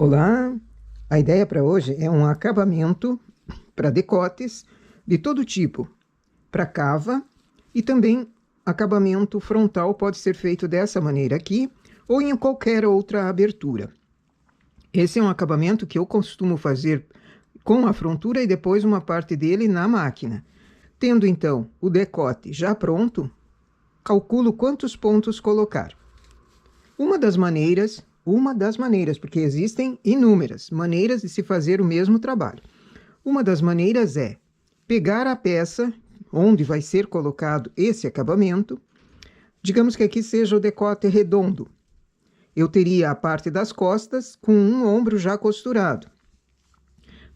Olá! A ideia para hoje é um acabamento para decotes de todo tipo, para cava e também acabamento frontal pode ser feito dessa maneira aqui ou em qualquer outra abertura. Esse é um acabamento que eu costumo fazer com a frontura e depois uma parte dele na máquina. Tendo então o decote já pronto, calculo quantos pontos colocar. Uma das maneiras, porque existem inúmeras maneiras de se fazer o mesmo trabalho. Uma das maneiras é pegar a peça onde vai ser colocado esse acabamento. Digamos que aqui seja o decote redondo. Eu teria a parte das costas com um ombro já costurado.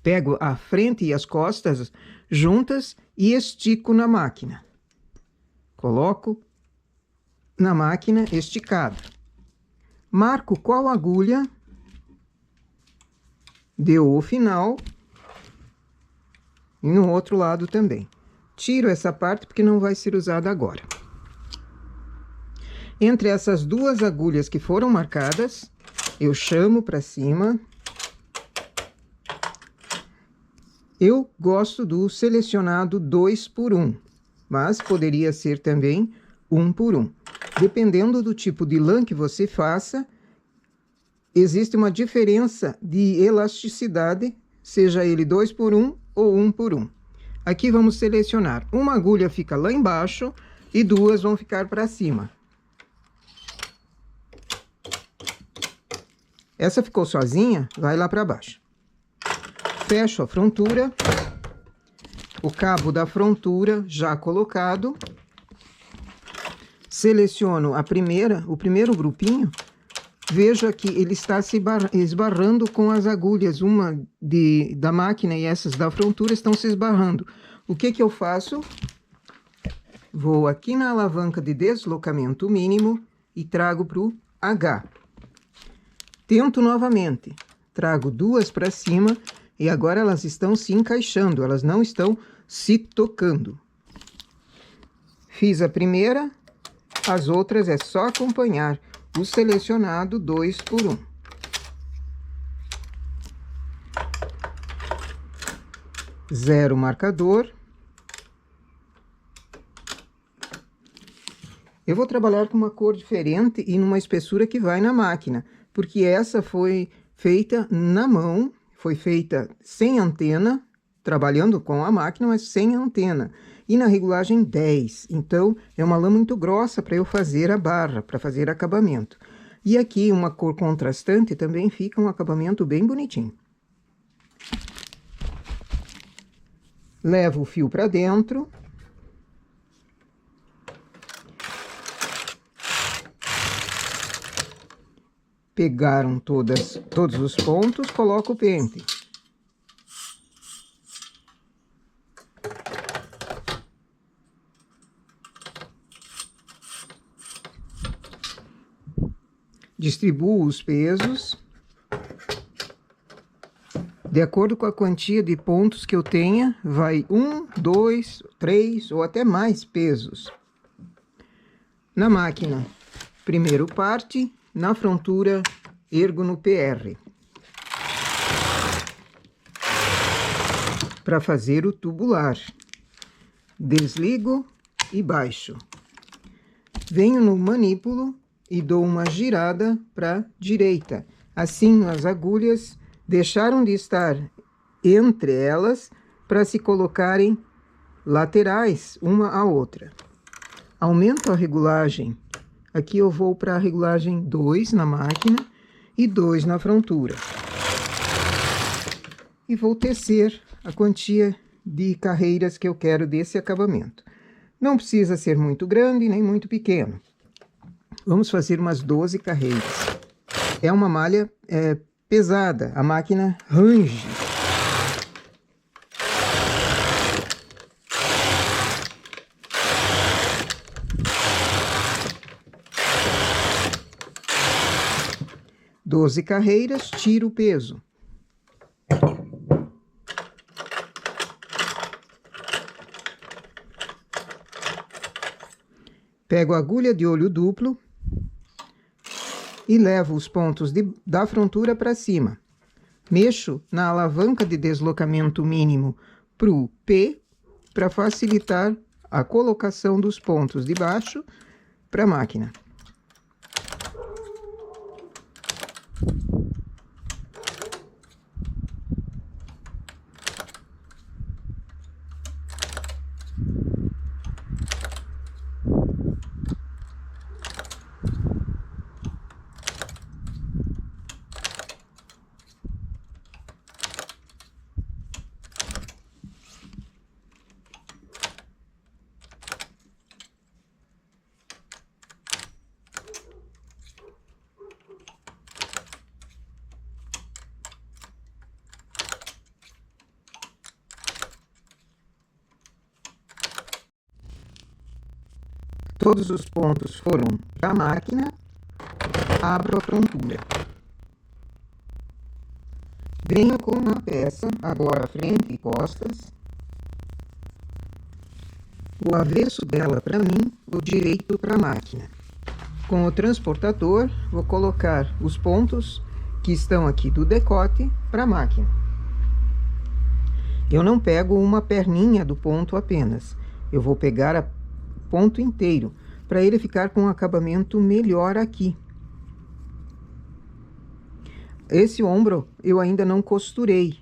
Pego a frente e as costas juntas e estico na máquina. Coloco na máquina esticado. Marco qual agulha deu o final e no outro lado também. Tiro essa parte porque não vai ser usada agora. Entre essas duas agulhas que foram marcadas, eu chamo para cima. Eu gosto do selecionado 2 por 1, mas poderia ser também 1 por 1. Dependendo do tipo de lã que você faça, existe uma diferença de elasticidade, seja ele 2 por 1 ou 1 por 1. Aqui vamos selecionar. Uma agulha fica lá embaixo e duas vão ficar para cima. Essa ficou sozinha, vai lá para baixo. Fecho a frontura, o cabo da frontura já colocado. Seleciono o primeiro grupinho. Vejo aqui, ele está se esbarrando com as agulhas, uma da máquina e essas da frontura estão se esbarrando. O que eu faço? Vou aqui na alavanca de deslocamento mínimo e trago para o H. Tento novamente, trago duas para cima e agora elas estão se encaixando, elas não estão se tocando. Fiz a primeira, as outras é só acompanhar o selecionado 2 por 1. Zero marcador. Eu vou trabalhar com uma cor diferente e numa espessura que vai na máquina, porque essa foi feita na mão, foi feita sem antena, trabalhando com a máquina, mas sem antena. E na regulagem 10, então é uma lã muito grossa para eu fazer a barra, para fazer acabamento. E aqui uma cor contrastante também fica um acabamento bem bonitinho. Levo o fio para dentro. Pegaram todos os pontos, coloco o pente. Distribuo os pesos de acordo com a quantia de pontos que eu tenha, vai 1, 2, 3 ou até mais pesos. Na máquina, primeiro parte, na frontura, ergo no PR. Para fazer o tubular, desligo e baixo. Venho no manípulo e dou uma girada para a direita. Assim, as agulhas deixaram de estar entre elas para se colocarem laterais uma à outra. Aumento a regulagem. Aqui eu vou para a regulagem 2 na máquina e 2 na frontura. E vou tecer a quantia de carreiras que eu quero desse acabamento. Não precisa ser muito grande nem muito pequeno. Vamos fazer umas 12 carreiras. É uma malha pesada, a máquina range. Doze carreiras, tiro o peso. Pego a agulha de olho duplo e levo os pontos da frontura para cima. Mexo na alavanca de deslocamento mínimo para o P, para facilitar a colocação dos pontos de baixo para a máquina. Todos os pontos foram para a máquina, abro a frontura. Venho com uma peça, agora frente e costas, o avesso dela para mim, o direito para a máquina. Com o transportador, vou colocar os pontos que estão aqui do decote para a máquina. Eu não pego uma perninha do ponto apenas, eu vou pegar o ponto inteiro, para ele ficar com um acabamento melhor aqui. Esse ombro eu ainda não costurei,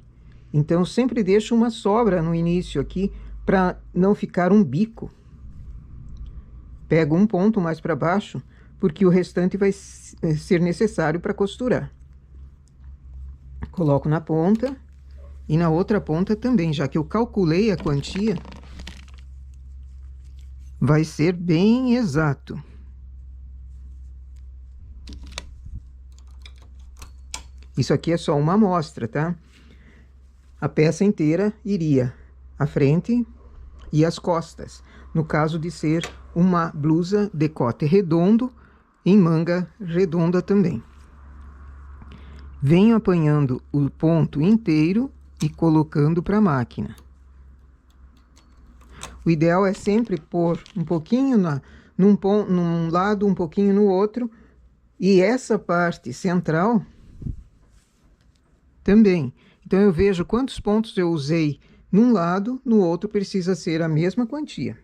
então sempre deixo uma sobra no início aqui, para não ficar um bico. Pego um ponto mais para baixo, porque o restante vai ser necessário para costurar. Coloco na ponta e na outra ponta também, já que eu calculei a quantia, vai ser bem exato. Isso aqui é só uma amostra, tá? A peça inteira iria à frente e às costas, no caso de ser uma blusa decote redondo, em manga redonda também. Venho apanhando o ponto inteiro e colocando para a máquina. O ideal é sempre pôr um pouquinho num lado, um pouquinho no outro, e essa parte central também. Então, eu vejo quantos pontos eu usei num lado, no outro precisa ser a mesma quantia.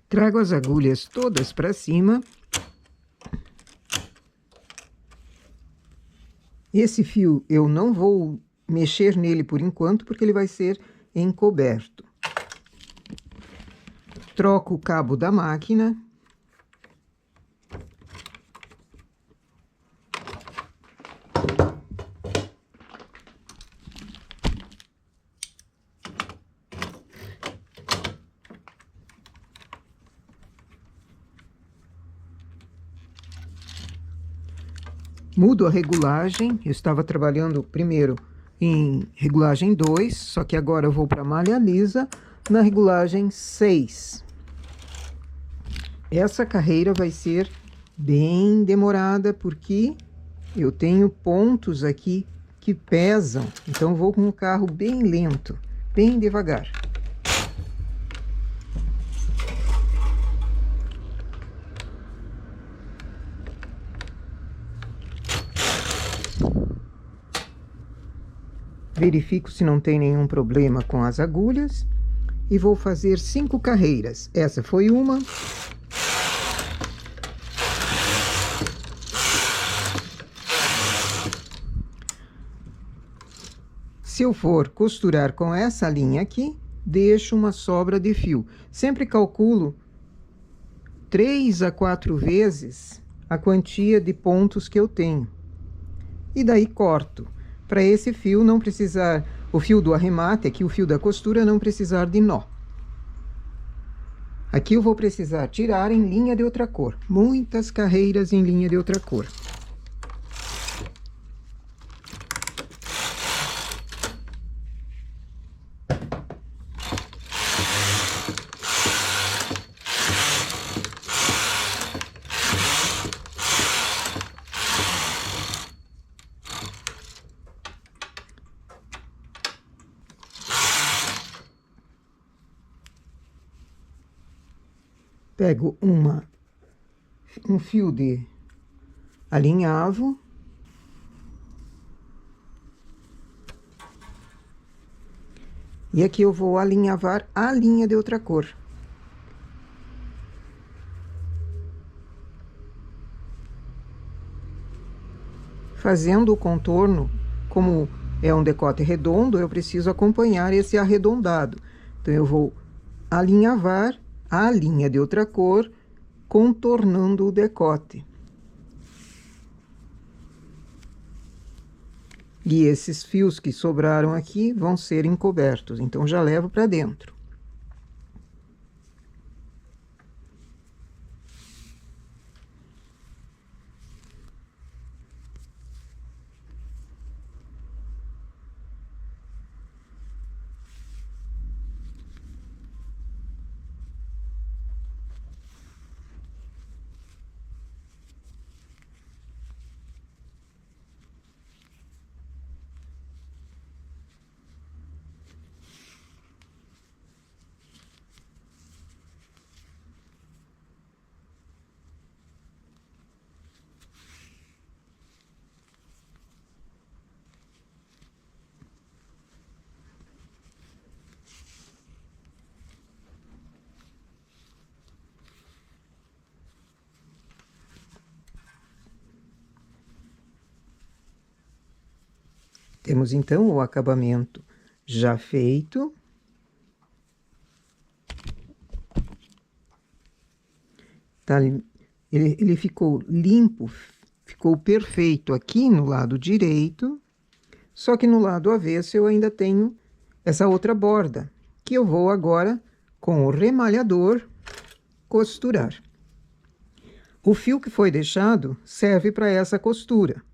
Trago as agulhas todas para cima. Esse fio eu não vou mexer nele por enquanto, porque ele vai ser encoberto. Troco o cabo da máquina. Mudo a regulagem. Eu estava trabalhando primeiro em regulagem 2, só que agora eu vou para malha lisa na regulagem 6. Essa carreira vai ser bem demorada porque eu tenho pontos aqui que pesam, então vou com um carro bem lento, bem devagar. Verifico se não tem nenhum problema com as agulhas e vou fazer 5 carreiras. Essa foi uma. Se eu for costurar com essa linha aqui, deixo uma sobra de fio. Sempre calculo 3 a 4 vezes a quantia de pontos que eu tenho. E daí corto, para esse fio não precisar, o fio do arremate, aqui o fio da costura, não precisar de nó. Aqui eu vou precisar tirar em linha de outra cor, muitas carreiras em linha de outra cor. Pego um fio de alinhavo. E aqui eu vou alinhavar a linha de outra cor. Fazendo o contorno, como é um decote redondo, eu preciso acompanhar esse arredondado. Então, eu vou alinhavar a linha de outra cor, contornando o decote. E esses fios que sobraram aqui vão ser encobertos, então já levo para dentro. Temos, então, o acabamento já feito. Tá, ele ficou limpo, ficou perfeito aqui no lado direito, só que no lado avesso eu ainda tenho essa outra borda, que eu vou agora, com o remalhador, costurar. O fio que foi deixado serve para essa costura.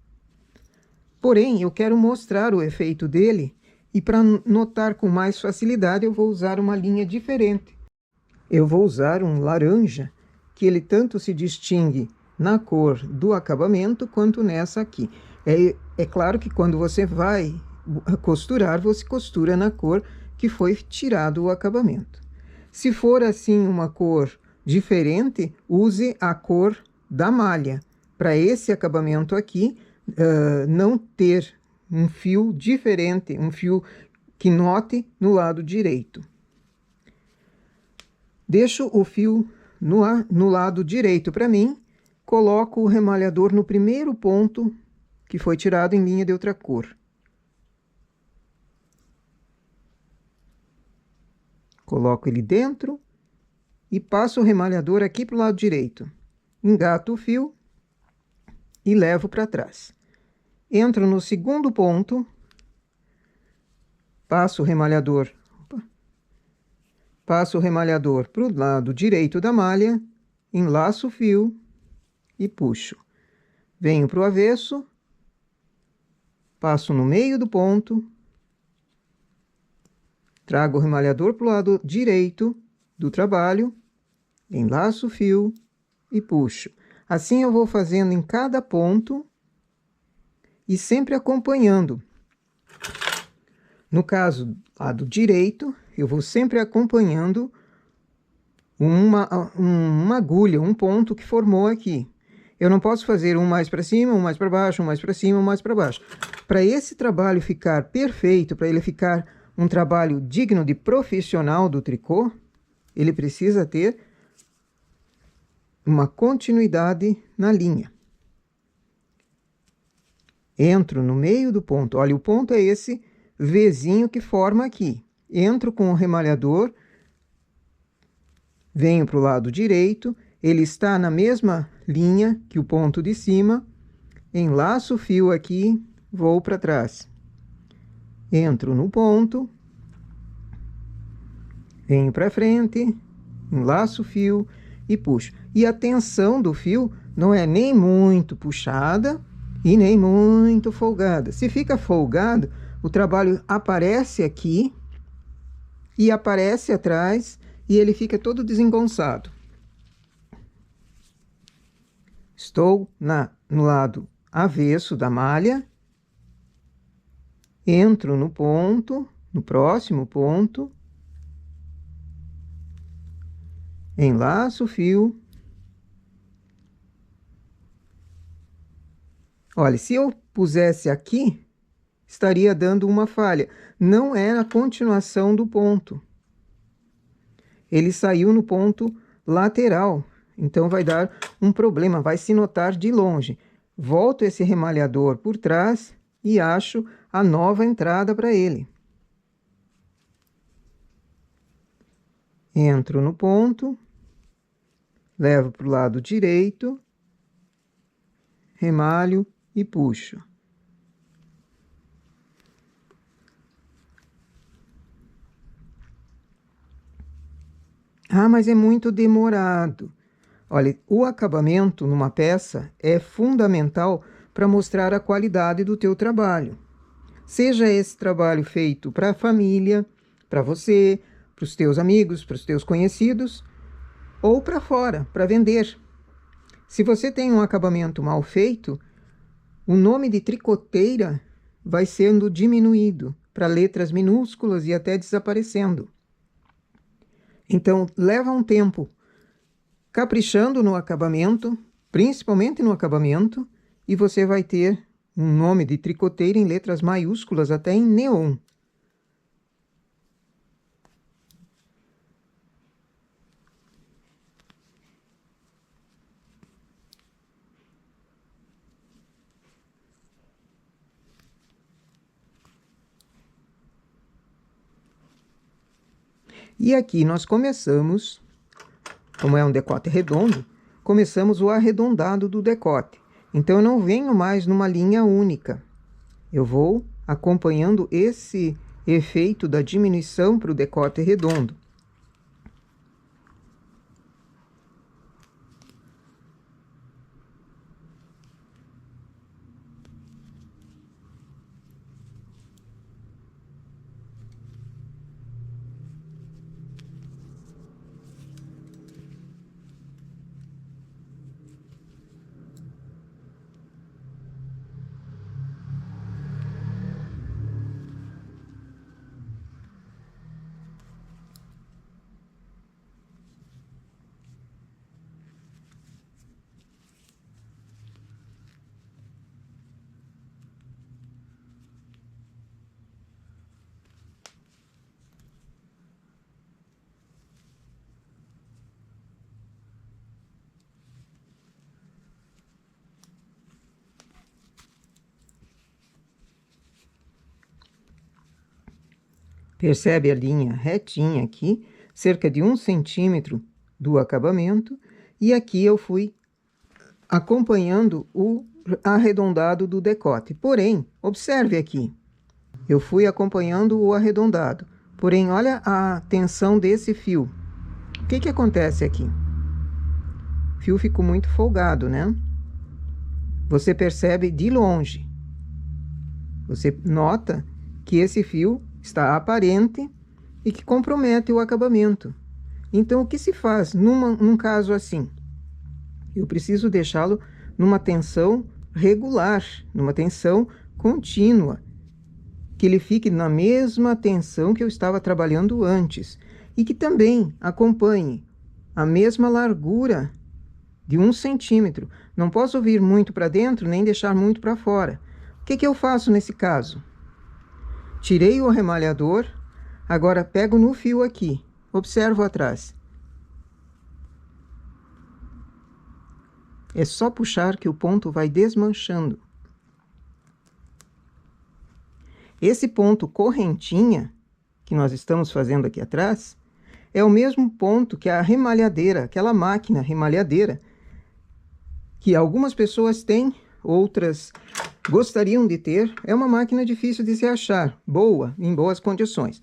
Porém, eu quero mostrar o efeito dele e para notar com mais facilidade eu vou usar uma linha diferente. Eu vou usar um laranja, que ele tanto se distingue na cor do acabamento quanto nessa aqui. É claro que quando você vai costurar, você costura na cor que foi tirado o acabamento. Se for assim uma cor diferente, use a cor da malha. Para esse acabamento aqui, não ter um fio diferente, um fio que note no lado direito. Deixo o fio no lado direito para mim, coloco o remalhador no primeiro ponto que foi tirado em linha de outra cor. Coloco ele dentro e passo o remalhador aqui para o lado direito. Engato o fio e levo para trás. Entro no segundo ponto, passo o remalhador para o lado direito da malha, enlaço o fio e puxo. Venho para o avesso, passo no meio do ponto, trago o remalhador para o lado direito do trabalho, enlaço o fio e puxo. Assim eu vou fazendo em cada ponto e sempre acompanhando. No caso, lado direito, eu vou sempre acompanhando uma agulha, um ponto que formou aqui. Eu não posso fazer um mais para cima, um mais para baixo, um mais para cima, um mais para baixo. Para esse trabalho ficar perfeito, para ele ficar um trabalho digno de profissional do tricô, ele precisa ter uma continuidade na linha. Entro no meio do ponto. Olha, o ponto é esse Vzinho que forma aqui. Entro com o remalhador, venho para o lado direito, ele está na mesma linha que o ponto de cima, enlaço o fio aqui, vou para trás. Entro no ponto, venho para frente, enlaço o fio e puxo. E a tensão do fio não é nem muito puxada e nem muito folgada. Se fica folgado, o trabalho aparece aqui e aparece atrás e ele fica todo desengonçado. Estou no lado avesso da malha, entro no ponto, no próximo ponto, enlaço o fio. Olha, se eu pusesse aqui, estaria dando uma falha. Não é a continuação do ponto. Ele saiu no ponto lateral, então vai dar um problema, vai se notar de longe. Volto esse remalhador por trás e acho a nova entrada para ele. Entro no ponto, levo para o lado direito, remalho e puxo. Ah, mas é muito demorado. Olha, o acabamento numa peça é fundamental para mostrar a qualidade do teu trabalho. Seja esse trabalho feito para a família, para você, para os teus amigos, para os teus conhecidos, ou para fora, para vender. Se você tem um acabamento mal feito, o nome de tricoteira vai sendo diminuído para letras minúsculas e até desaparecendo. Então, leva um tempo caprichando no acabamento, principalmente no acabamento, e você vai ter um nome de tricoteira em letras maiúsculas, até em neon. E aqui nós começamos, como é um decote redondo, começamos o arredondado do decote. Então, eu não venho mais numa linha única. Eu vou acompanhando esse efeito da diminuição para o decote redondo. Percebe a linha retinha aqui, cerca de 1 centímetro do acabamento, e aqui eu fui acompanhando o arredondado do decote. Porém, observe aqui, eu fui acompanhando o arredondado, porém, olha a tensão desse fio. O que acontece aqui? O fio ficou muito folgado, né? Você percebe de longe. Você nota que esse fio está aparente e que compromete o acabamento. Então, o que se faz num caso assim? Eu preciso deixá-lo numa tensão regular, numa tensão contínua, que ele fique na mesma tensão que eu estava trabalhando antes e que também acompanhe a mesma largura de 1 centímetro. Não posso vir muito para dentro nem deixar muito para fora. O que eu faço nesse caso? Tirei o remalhador, agora pego no fio aqui, observo atrás. É só puxar que o ponto vai desmanchando. Esse ponto correntinha, que nós estamos fazendo aqui atrás, é o mesmo ponto que a remalhadeira, aquela máquina remalhadeira, que algumas pessoas têm, outras gostariam de ter. É uma máquina difícil de se achar, boa, em boas condições.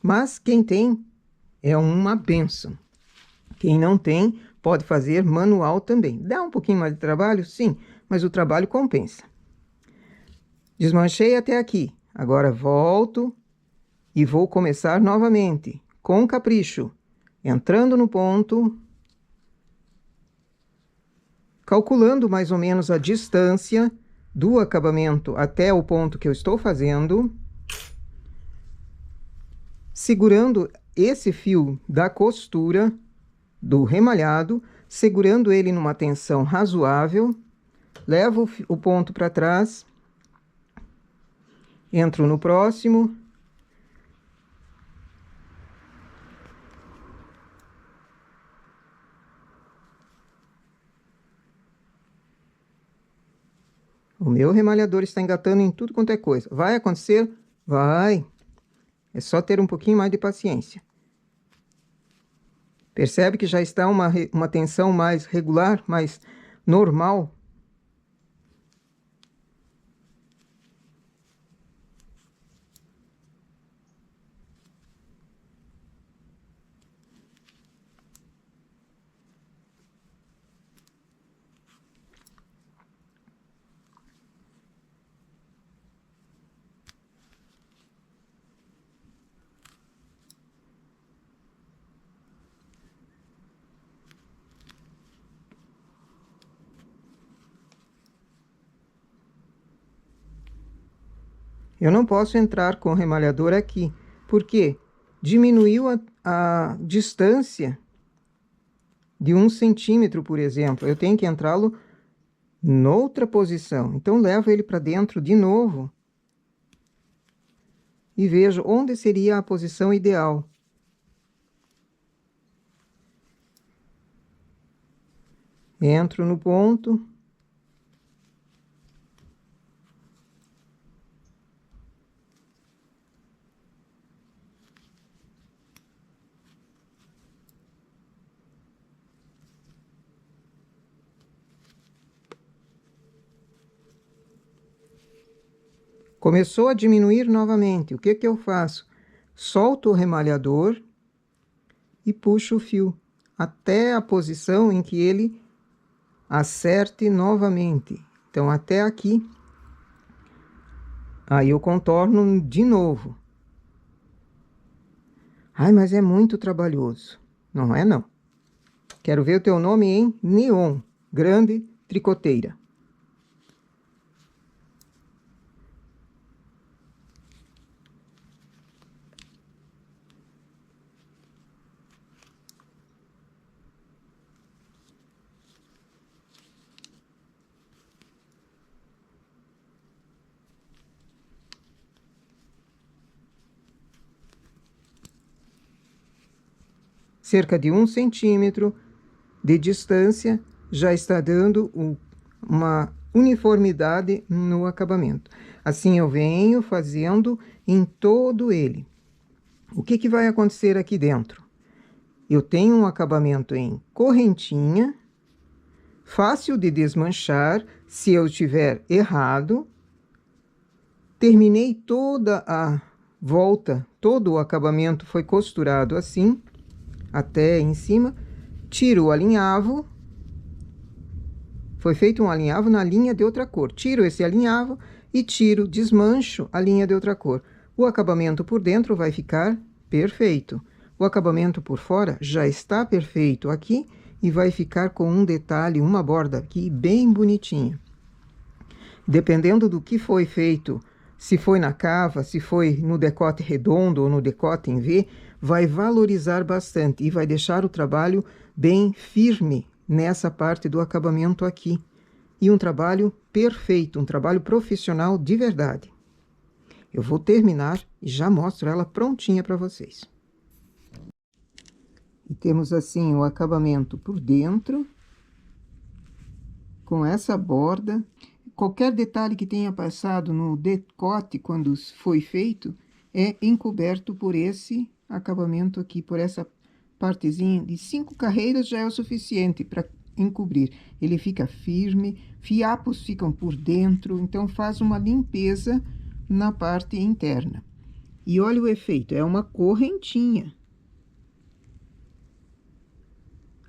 Mas quem tem é uma bênção. Quem não tem, pode fazer manual também. Dá um pouquinho mais de trabalho? Sim, mas o trabalho compensa. Desmanchei até aqui. Agora volto e vou começar novamente, com capricho, entrando no ponto, calculando mais ou menos a distância do acabamento até o ponto que eu estou fazendo, segurando esse fio da costura do remalhado, segurando ele numa tensão razoável, levo o ponto para trás, entro no próximo, o meu remalhador está engatando em tudo quanto é coisa. Vai acontecer? Vai. É só ter um pouquinho mais de paciência. Percebe que já está uma tensão mais regular, mais normal? Eu não posso entrar com o remalhador aqui, porque diminuiu a distância de 1 centímetro, por exemplo. Eu tenho que entrá-lo noutra posição. Então, levo ele para dentro de novo e vejo onde seria a posição ideal. Entro no ponto. Começou a diminuir novamente. O que eu faço? Solto o remalhador e puxo o fio até a posição em que ele acerte novamente. Então, até aqui. Aí eu contorno de novo. Ai, mas é muito trabalhoso. Não é, não. Quero ver o teu nome em neon. Grande tricoteira. Cerca de 1 centímetro de distância já está dando uma uniformidade no acabamento. Assim eu venho fazendo em todo ele. O que vai acontecer aqui dentro? Eu tenho um acabamento em correntinha, fácil de desmanchar se eu tiver errado. Terminei toda a volta, todo o acabamento foi costurado assim, até em cima. Tiro o alinhavo. Foi feito um alinhavo na linha de outra cor. Tiro esse alinhavo e tiro, desmancho a linha de outra cor. O acabamento por dentro vai ficar perfeito. O acabamento por fora já está perfeito aqui e vai ficar com um detalhe, uma borda aqui bem bonitinha. Dependendo do que foi feito, se foi na cava, se foi no decote redondo ou no decote em V, vai valorizar bastante e vai deixar o trabalho bem firme nessa parte do acabamento aqui. E um trabalho perfeito, um trabalho profissional de verdade. Eu vou terminar e já mostro ela prontinha para vocês. E temos assim o acabamento por dentro, com essa borda. Qualquer detalhe que tenha passado no decote quando foi feito é encoberto por esse acabamento aqui, por essa partezinha de 5 carreiras já é o suficiente para encobrir. Ele fica firme, fiapos ficam por dentro, então faz uma limpeza na parte interna. E olha o efeito, é uma correntinha.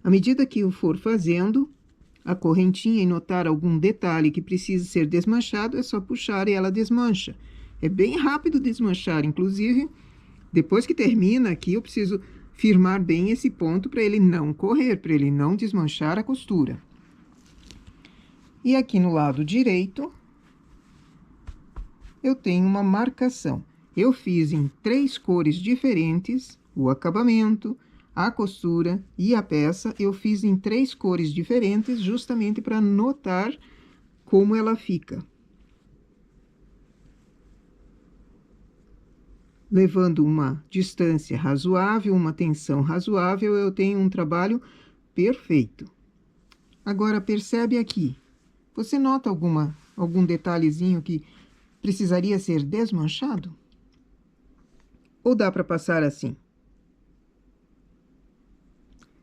À medida que eu for fazendo a correntinha e notar algum detalhe que precisa ser desmanchado, é só puxar e ela desmancha. É bem rápido desmanchar, inclusive, depois que termina aqui, eu preciso firmar bem esse ponto para ele não correr, para ele não desmanchar a costura. E aqui no lado direito, eu tenho uma marcação. Eu fiz em 3 cores diferentes o acabamento, a costura e a peça. Eu fiz em 3 cores diferentes, justamente para notar como ela fica. Levando uma distância razoável, uma tensão razoável, eu tenho um trabalho perfeito. Agora, percebe aqui. Você nota algum detalhezinho que precisaria ser desmanchado? Ou dá para passar assim?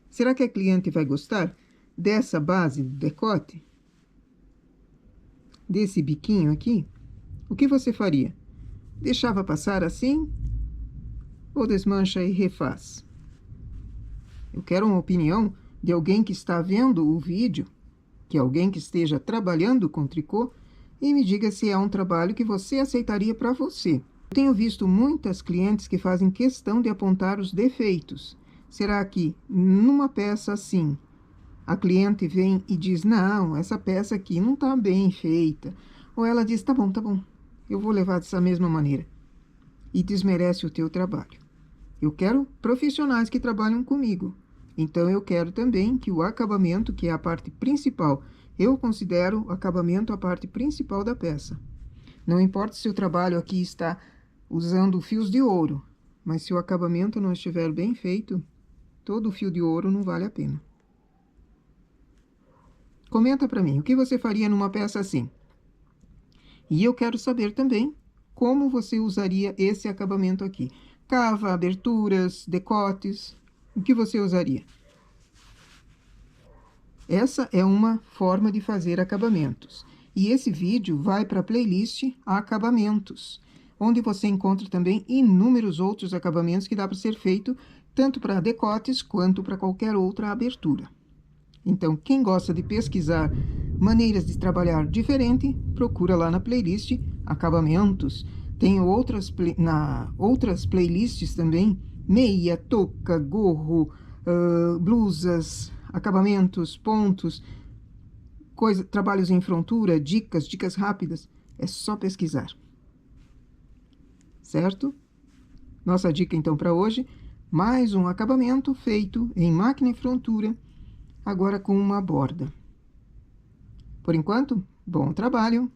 Será que a cliente vai gostar dessa base do decote? Desse biquinho aqui? O que você faria? Deixava passar assim? Ou desmancha e refaz? Eu quero uma opinião de alguém que está vendo o vídeo, que é alguém que esteja trabalhando com tricô, e me diga se é um trabalho que você aceitaria para você. Eu tenho visto muitas clientes que fazem questão de apontar os defeitos. Será que numa peça assim, a cliente vem e diz, não, essa peça aqui não está bem feita. Ou ela diz, tá bom, eu vou levar dessa mesma maneira. E desmerece o teu trabalho. Eu quero profissionais que trabalham comigo. Então, eu quero também que o acabamento, que é a parte principal, eu considero o acabamento a parte principal da peça. Não importa se o trabalho aqui está usando fios de ouro, mas se o acabamento não estiver bem feito, todo o fio de ouro não vale a pena. Comenta para mim, o que você faria numa peça assim? E eu quero saber também como você usaria esse acabamento aqui. Cava, aberturas, decotes, o que você usaria? Essa é uma forma de fazer acabamentos. E esse vídeo vai para a playlist Acabamentos, onde você encontra também inúmeros outros acabamentos que dá para ser feito tanto para decotes quanto para qualquer outra abertura. Então, quem gosta de pesquisar maneiras de trabalhar diferente, procura lá na playlist Acabamentos. Tem outras playlists também, meia, touca, gorro, blusas, acabamentos, pontos, trabalhos em frontura, dicas rápidas. É só pesquisar. Certo? Nossa dica, então, para hoje, mais um acabamento feito em máquina e frontura, agora com uma borda. Por enquanto, bom trabalho!